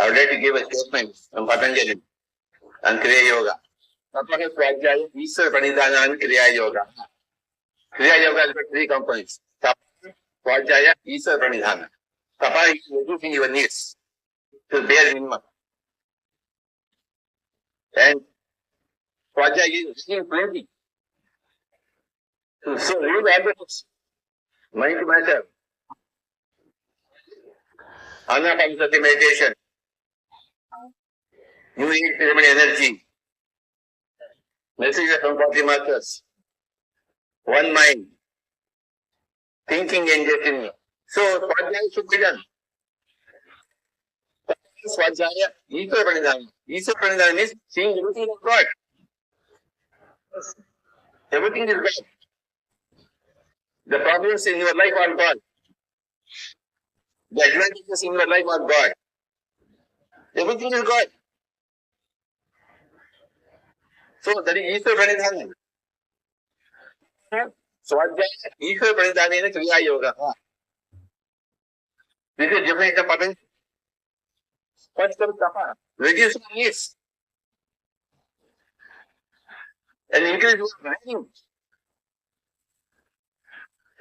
I would like to give a statement from Patriji on Kriya Yoga. Tapah Swajaya Ishwar Pranidhana and Kriya Yoga. Kriya Yoga has got three components. Tapah, Swajaya, Ishwar Pranidhana. Tapah is reducing your needs to bare minimum. And Swajaya is reading plenty. So read all the books. Mind matter. Anapanasati meditation. New Age pyramid energy. Messages from 40 masters. One mind. Thinking and destiny. So Swajaya should be done. Swajaya, Ishwar Pranidhana. Ishwar Pranidhana means seeing everything as God. Everything is God. The problems in your life are God. The advantages in your life are God. Everything is God. So that is Ishwar Pranidhana. Swajaya, Ishwar Pranidhana is Kriya Yoga. This is different from Patriji. First comes Tapah. Reduce your needs. And increase your value.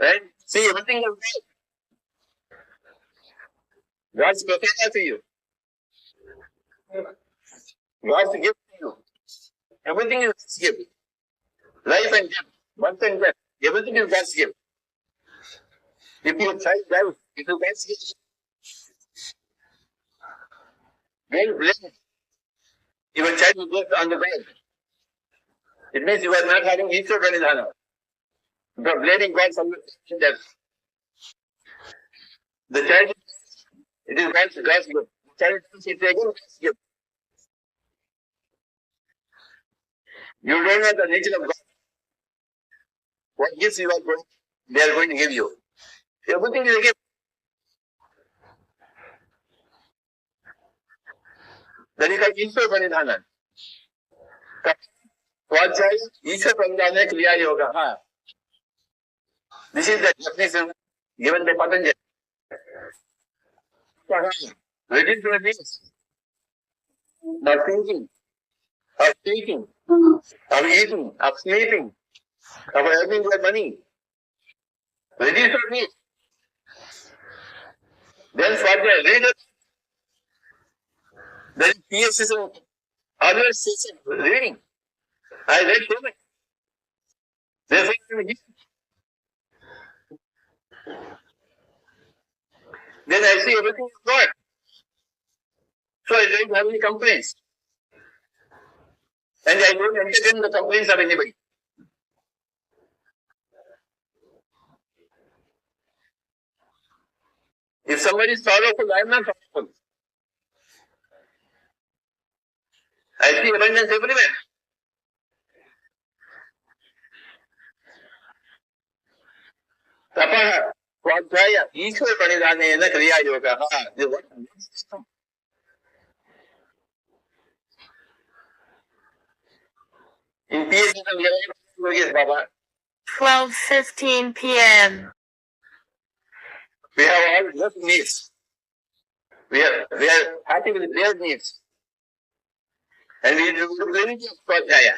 Right? See, everything is God. God's protection to you. God's gift to you. Everything is God's gift. Life and death, birth and death, everything is God's gift. If you try life, it is God's gift. When blessed, your child will go on the bed. It means you are not having Ishwar Pranidhana. You are blaming God for death. The child, it is God's gift. The child is again God's gift. You don't know the nature of God. What gifts you are going, they are going to give you. Everything is a gift. That is called Ishwar Pranidhana. Swajaya, Ishwar Pranidhana, Kriya Yoga. This is the definition given by Patriji. Ready to things. Of thinking, of speaking, of eating, of sleeping, of earning your money. Reduce your needs. Then Swajaya, read it. Then PSS, always reading. I read so much. Therefore, then I see everything is God. So I don't have any complaints. And I don't entertain the complaints of anybody. If somebody is sorrowful, I am not sorrowful. I see abundance everywhere. Tapah, Swajaya, Ishwar Pranidhana, Kriya Yoga. In PhD, yes, Baba. 12:15 p.m. We have all less needs. We are happy with their needs. And we do plenty of Swajaya.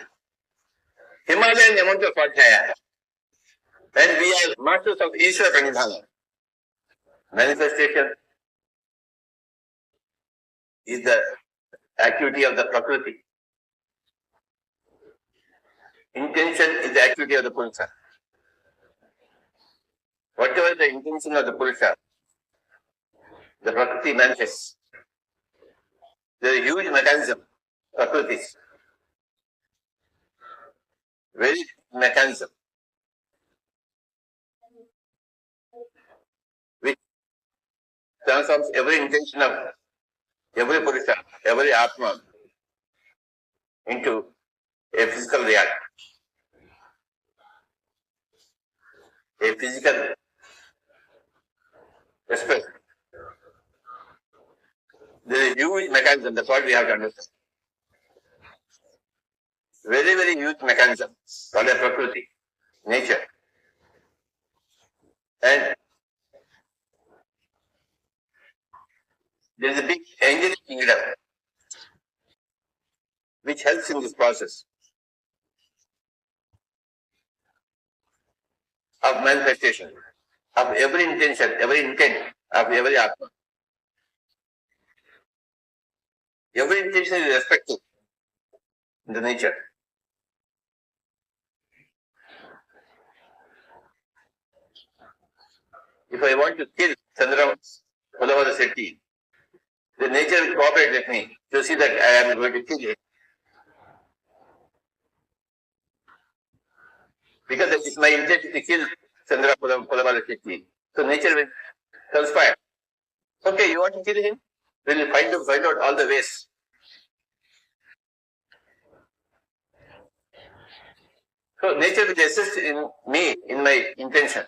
Himalayan amount of Swajaya. And we are masters of Ishwar Pranidhana. Manifestation is the activity of the Prakriti. Intention is the activity of the Purusha. Whatever the intention of the Purusha, the Prakriti manifests. There is a huge mechanism, Prakriti. Very big mechanism. Which transforms every intention of every Purusha, every Atma into a physical reality. A physical expression. There is a huge mechanism, that's what we have to understand. Very, very huge mechanism called a Prakriti, nature. And there is a big angelic kingdom. watching this process of manifestation, of every intention, every intent, of every atma. Every intention is respected in the nature. If I want to kill Chandra Kodavada Setti, the nature will cooperate with me to see that I am going to kill it. Because it is my intention to kill Chandra Kodavada Setti. So nature will conspire. Okay, you want to kill him? We will find out all the ways. So nature will assist in me, in my intention.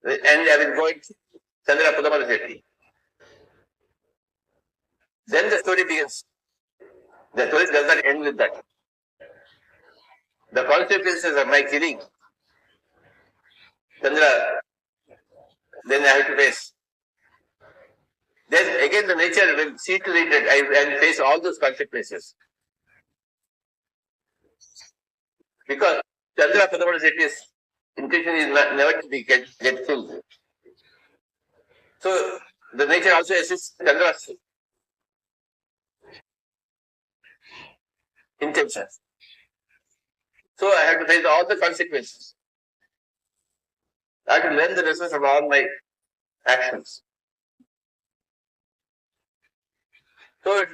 And I will go and Chandra Kodavada Setti. Then the story begins. The story does not end with that. The consequences of my killing Chandra, then I have to face. Then again the nature will see to it that I will face all those consequences. Because Chandra Kodavada Setti's intention is never to be get killed. So the nature also assists Chandra's intentions. So I have to face all the consequences. I have to learn the lessons of all my actions. So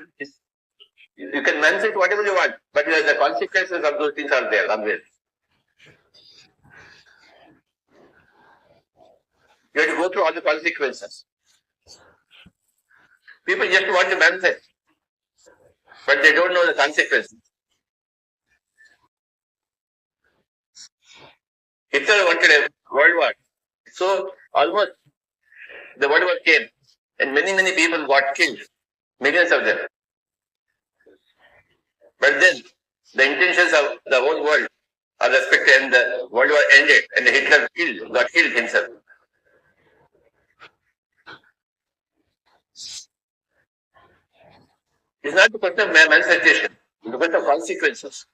you can manifest whatever you want, but the consequences of those things are there, always. You have to go through all the consequences. People just want to manifest, but they don't know the consequences. Hitler wanted a world war. So almost the world war came, and many people got killed, millions of them. But then the intentions of the whole world are respected, and the world war ended, and Hitler got killed himself. It's not the question of manifestation, it's the question of consequences.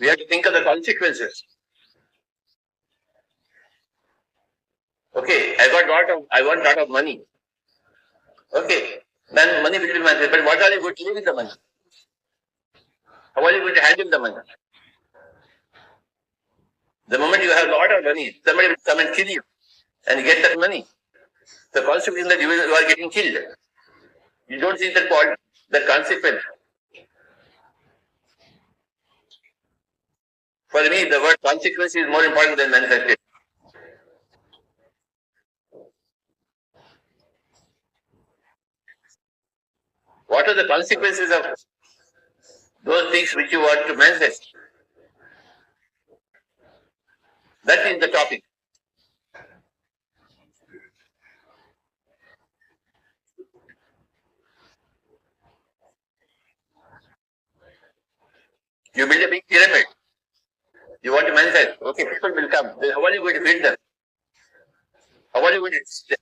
We have to think of the consequences. Okay, I want a lot of money. Okay, then money will be manifest, but what are you going to do with the money? How are you going to handle the money? The moment you have a lot of money, somebody will come and kill you and get that money. The consequence is that you are getting killed. You don't see the consequence. For me, the word consequence is more important than manifestation. What are the consequences of those things which you want to manifest? That is the topic. You build a big pyramid. You want to manifest. Okay, people will come. How are you going to feed them? How are you going to teach them?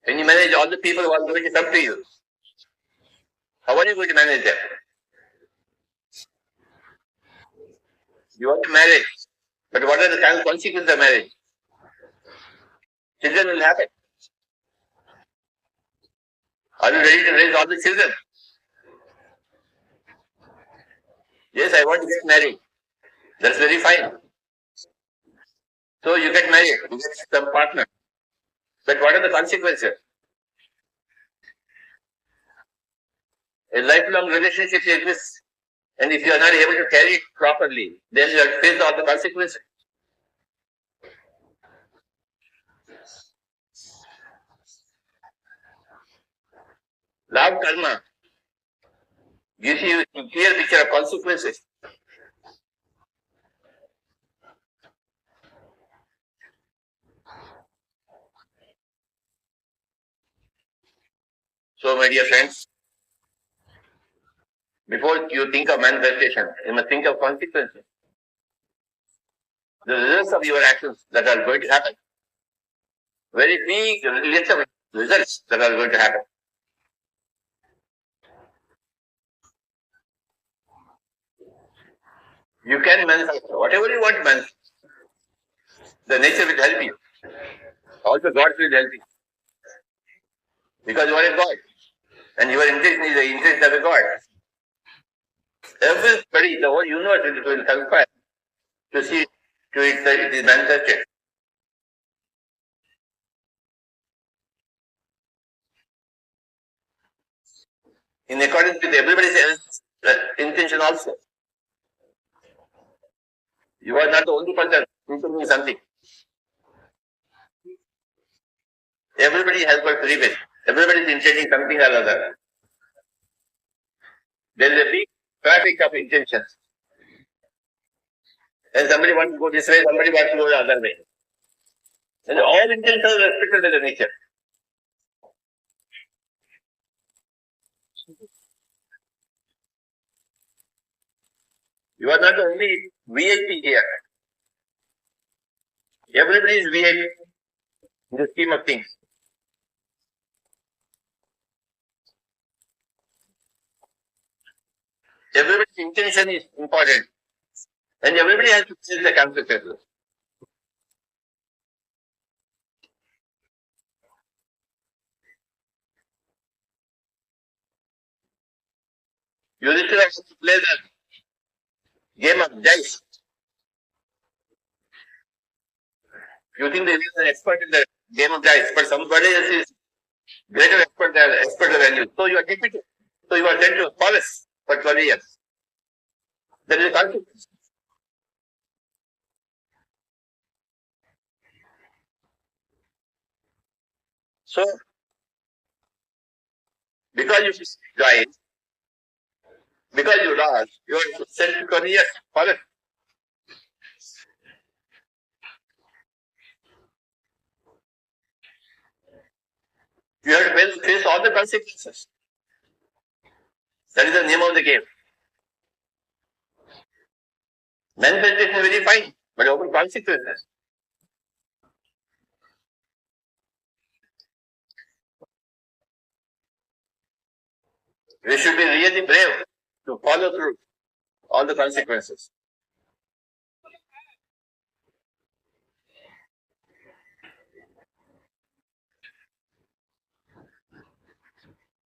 When you manage all the people who are going to come to you, how are you going to manage them? You want to marry, but what are the consequences of marriage? Children will happen. Are you ready to raise all the children? Yes, I want to get married. That's very fine. So you get married, you get some partner. But what are the consequences? A lifelong relationship exists. And if you are not able to carry it properly, then you have to face all the consequences. Law of karma gives you a clear picture of consequences. So, my dear friends, Before you think of manifestation, you must think of consequences. The results of your actions that are going to happen. Very big list of results that are going to happen. You can manifest whatever you want to manifest. The nature will help you. Also God will help you. Because you are a God. And your intention is the intention of a God. Everybody, the whole universe will conspire to see to it that it is manifested. In accordance with everybody's else intention also. You are not the only person intending something. Everybody has got free will. Everybody is intending something or other. There is a big traffic of intentions. And somebody wants to go this way, somebody wants to go the other way. And all intentions are respected by the nature. You are not the only VIP here. Everybody is VIP in the scheme of things. Everybody's intention is important. And everybody has to face the consequences. You still have to play the game of dice. You think that he is an expert in the game of dice, but somebody else is greater expert than you. So you are defeated. So you are sent to forest for 12 years. There is a consequence. So, because you died, because you lost, you are sent to 12 years forest. You have to face all the consequences. That is the name of the game. Manifestation is very fine, but open consequences. We should be really brave to follow through all the consequences.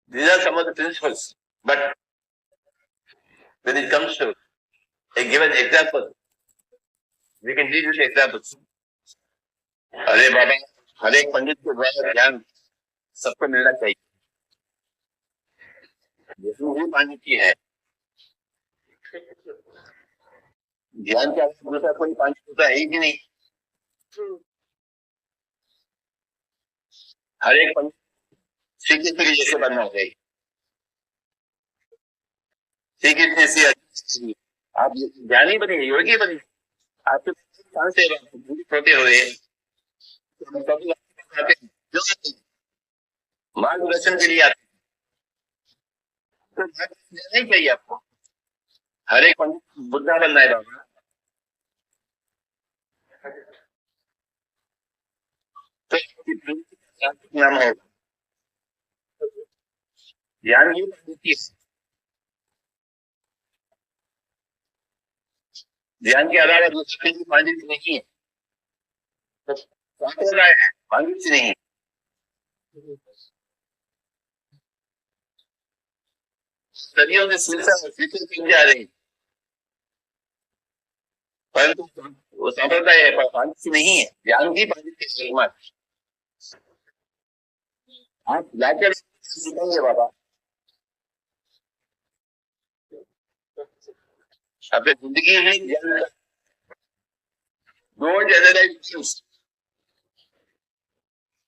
These are some of the principles. But when it comes to a given example, we can deal with examples. अरे बाबा, हर एक पंडित को द्वारा ज्ञान सबको मिलना चाहिए. यही मान्य की है. ज्ञान के आगे दूसरा कोई पांच होता है ही नहीं. हर एक पंडित श्री कृष्ण के जैसे बनना चाहिए. श्री कृष्ण से आप ज्ञानी बने, योगी बने. आपके कहाँ से होते हुए मार्गदर्शन के लिए आते तो नहीं चाहिए आपको. हर एक पंडित बुद्धा बनना है बाबा. तो नाम होगा ज्ञान ही पंडित. ध्यान के अलावा दूसरे की पांडित्य नहीं है. तो क्या हो रहा है? पांडित्य नहीं. सदियों से सिलसिला जा रही, परंतु वो संप्रदाय है, पर पांडित्य नहीं है. ज्ञान ही पांडित्य है. आप लाकर सिखाइए बाबा. अपनी जिंदगी में ज्ञान don't analyze things.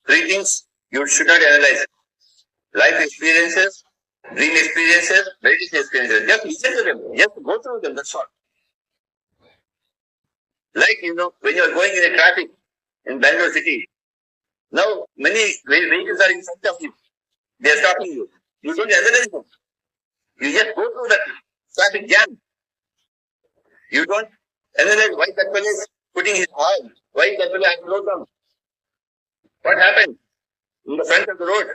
Three things you should not analyze: life experiences, dream experiences, meditation experiences. Just listen to them. Just go through them. That's all. Like, when you are going in a traffic in Bangalore city, now many vehicles are in front of you. They are stopping you. You don't analyze them. You just go through that You don't analyze why that fellow is putting his arm, why that fellow has slowed down. What happened in the front of the road?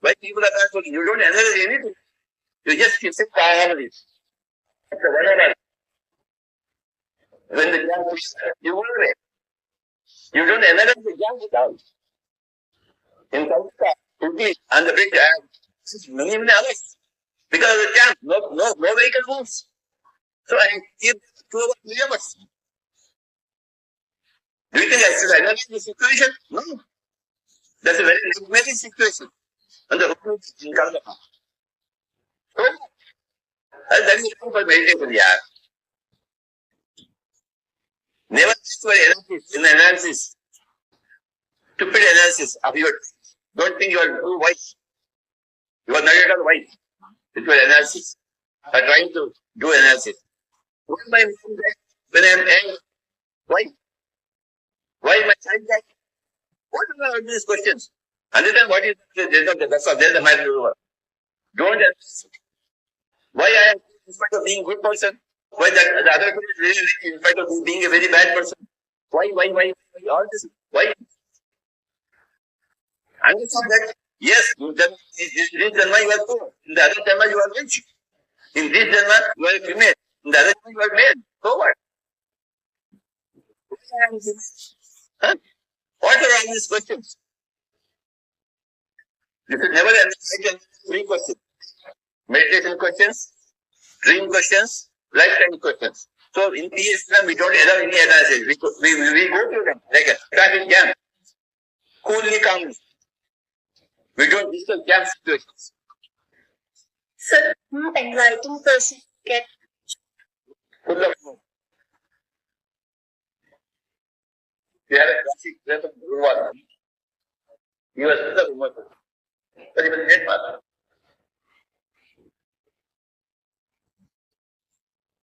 Why people are not looking? You don't analyze anything. You just sit calmly. Whatever. When the jam is, you move away. You don't analyze the jam down. In Calcutta, quickly, on the bridge, many others. Because of the jam, no vehicle moves. So I keep 2 hours. Do you think I should analyze the situation? No. That's a very nightmare situation. And the road is in Calcutta. So, that is for meditation, yeah. Never just for analysis, in analysis. Stupid analysis of your. Don't think you are too wise. You are not at all wise. With your analysis. You are trying to do analysis. What am I doing that when I am angry? Why? Why am I trying that? What are all these questions? Understand what is that's all. There's a matter over. Don't analyze. Why I am in spite of being a good person? Why that the other person is really rich in spite of being a very bad person? Why? All this. Why? Understand that? Yes, in this Janma you are poor. In the other Janma you are rich. In this Janma you are female. In the other Janma you are male. So what? Huh? What are all these questions? You should never answer 3 questions. Meditation questions, dream questions, lifetime questions. So in PSM we don't allow any analysis. We go to them like a traffic jam. Coolly, calmly. We don't discuss jam situations. Sir, anxiety person get Full of smoke. You have a classic breath of Guruvara. He was full of emotion. But he was a great master.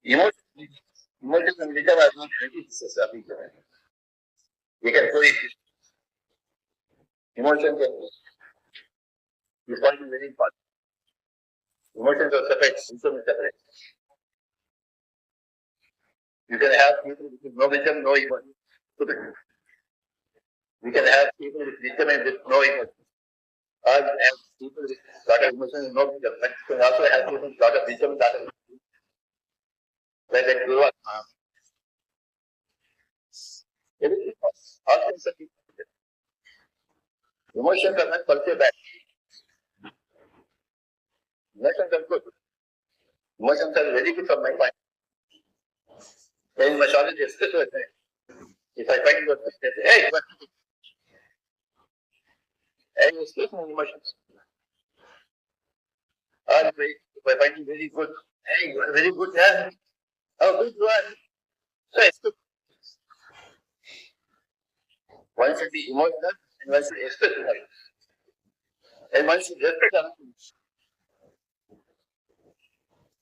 Emotion and wisdom are not antithesis of each other. We can coexist. Emotion can be. This point is very important. Emotions are separate, wisdom is separate. You can have people with no wisdom, no emotion. We can have people with wisdom and with no emotion. Or have people with a lot of emotion and no wisdom. But you can also have people with a lot of wisdom and a lot of emotion. Like that Guru. Everything all kinds of people. Emotions are not per se bad. Emotions are good. Emotions are very good for my mind. In mythology, especially, if I find your hey, but I express my emotions. Or if I find you very good, hey, you are very good, yeah. How good you are. So I express. One should be emotional and one should express emotions. And one should respect others.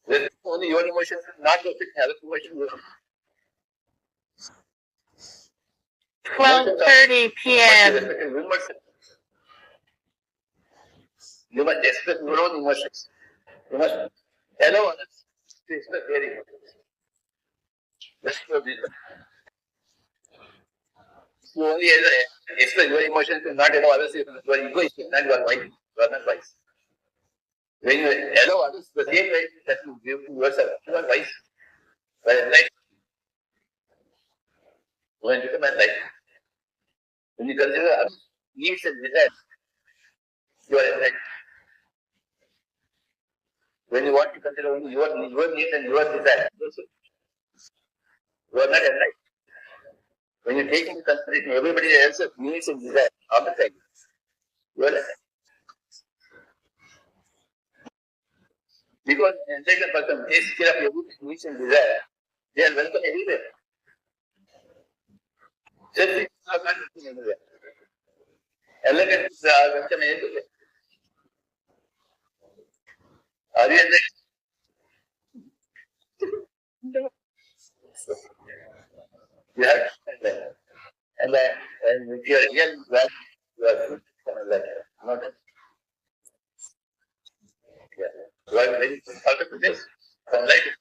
Respect only your emotions, not respect other emotions. 12:30 p.m. You must express your own emotions. You must allow others to express their emotions. That's your reason. You only express your emotions and not allow others to express your egoistic, and you are wise. You are not wise. When you allow others the same way that you give to yourself, you are wise. You are enlightened. When you become enlightened, when you consider others' needs and desires, you are enlightened. When you want to consider only your needs and your desires, you are not enlightened. When you take into consideration everybody else's needs and desires all the time, you are enlightened. Because an enlightened person takes care of everybody's needs and desires, they are welcome everywhere. Selfish are not welcome everywhere. Enlightened are welcome everywhere. Are you enlightened? No. You have to enlightened. And if you are real well, you are good for enlightened. Not yeah. You are very important to this. Enlightened.